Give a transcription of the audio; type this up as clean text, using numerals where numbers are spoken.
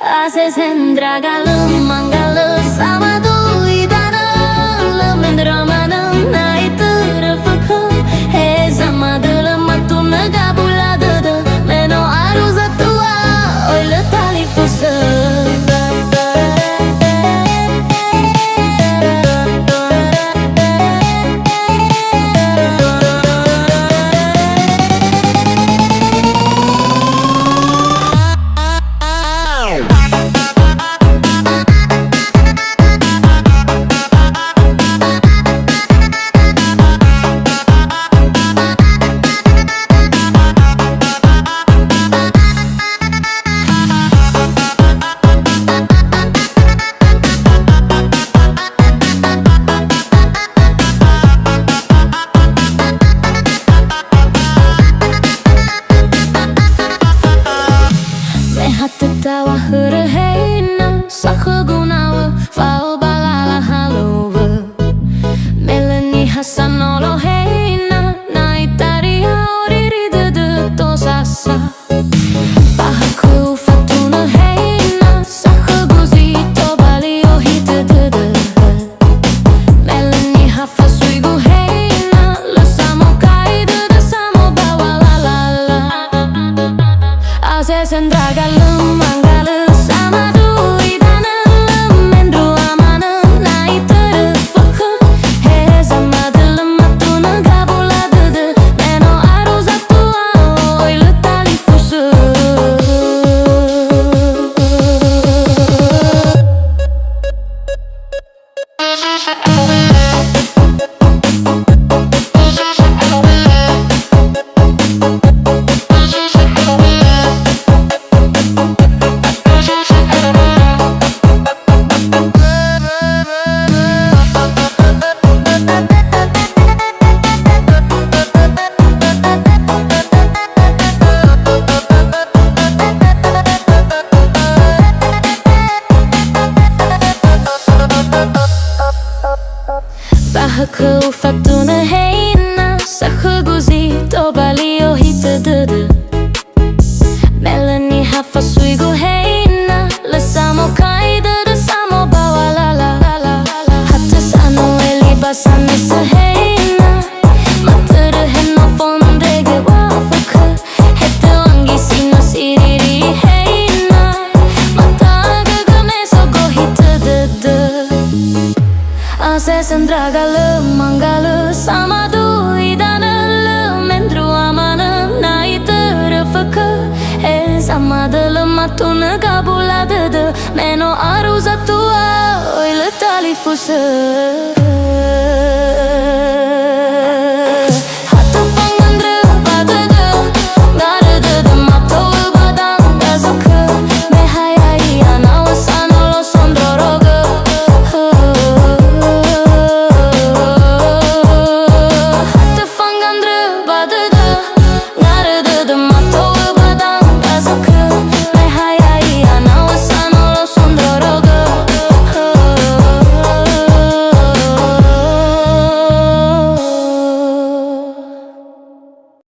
Haces endragalım mangalı samadı idanı Mendramanım naitır fıkı He zamadı matuna gabuladı Meno aruza tua Öyle talifusu Hatö Tawa Hörö heinä Sakö gunawa Fao balala haluva Meleni Hassan olo heinä Naitaria oriri dödö tosassa Pahaku fatuna heinä Sakö guzi tobali ohite dödö Meleni haffa suigu heinä Lösamo kai dödö samo bawalalala Asesen dragalu Pahaku fatuna heinä Sakö guzi tobali ohite dödö Meleni haffa suigu heinä Lösamo kai dödö samo bawalala Hatö sano eli basanessa heinä Matörö henno fondege wafakö Hette wangi sino siriri heinä Mataga ganeso gohite dödö Asesen dragalı mangalı samadı idanı Mendru amanı naitır fıkı He zamadı matunu gabuladı Meno aruza tua öyle talifusu